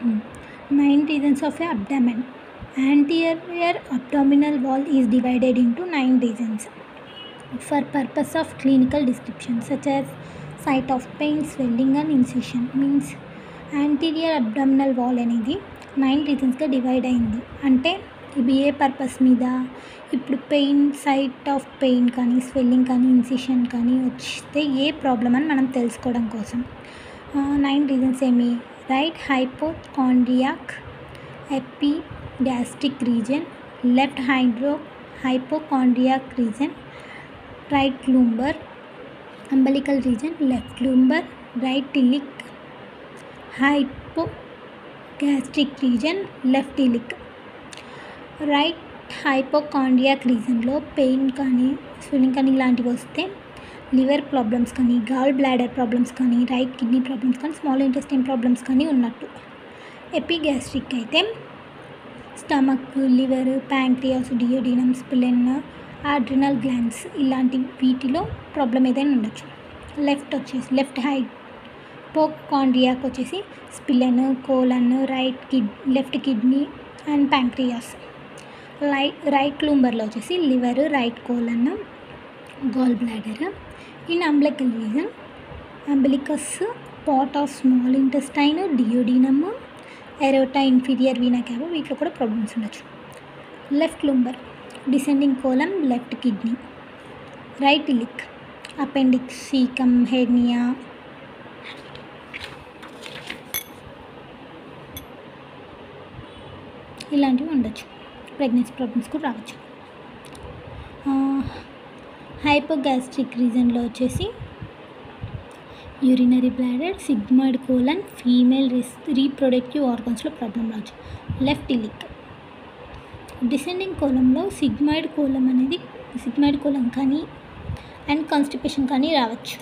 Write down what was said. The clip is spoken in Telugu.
9 regions of abdomen. Anterior abdominal wall is divided into 9 regions for purpose of clinical description such as site of pain, swelling and incision. Means anterior abdominal wall అనేది 9 రీజన్స్గా డివైడ్ అయింది. అంటే ఇవి ఏ పర్పస్ మీద, ఇప్పుడు పెయిన్, సైట్ ఆఫ్ పెయిన్ కానీ, స్వెల్లింగ్ కానీ, ఇన్సిషన్ కానీ వస్తే ఏ ప్రాబ్లం అని మనం తెలుసుకోవడం కోసం. 9 రీజన్స్ ఏమి? Right hypochondriac epigastric reason, left hypochondriac reason, right lumbar umbilical region, left lumbar, right iliac hypogastric region, left iliac. Right hypochondriac రీజన్లో పెయిన్ కానీ, స్వెల్లింగ్ కానీ ఇలాంటివి వస్తే లివర్ ప్రాబ్లమ్స్ కానీ, గాల్ బ్లాడర్ ప్రాబ్లమ్స్ కానీ, రైట్ కిడ్నీ ప్రాబ్లమ్స్ కానీ, స్మాల్ ఇంటెస్టైన్ ప్రాబ్లమ్స్ కానీ ఉన్నట్టు. ఎపిగాస్ట్రిక్ అయితే stomach, liver, pancreas, duodenum, spleen, adrenal glands ఇలాంటి వీటిలో ప్రాబ్లం ఏదైనా ఉండొచ్చు. లెఫ్ట్ హైపోకాండ్రియాక్ వచ్చేసి spleen, colon, left kidney and pancreas. Right lumbarలో వచ్చేసి liver, right colon, gall bladder. In umbilical region umbilicus, part of small intestine, duodenum, ఎరోటా, inferior vena cava వీటిలో కూడా ప్రాబ్లమ్స్ ఉండొచ్చు. Left lumbar descending colon, left kidney. Right iliac appendix, caecum, hernia. ఇలాంటివి ఉండొచ్చు. ప్రెగ్నెన్సీ ప్రాబ్లమ్స్ కూడా రావచ్చు. హైపోగాస్ట్రిక్ రీజన్లో వచ్చేసి urinary bladder, sigmoid colon, female reproductive ఆర్గన్స్లో ప్రాబ్లం రావచ్చు. లెఫ్ట్ ఇలిక్ డిసెండింగ్ కోలంలో సిగ్మాయిడ్ కోలం కానీ అండ్ కాన్స్టిపేషన్ కానీ రావచ్చు.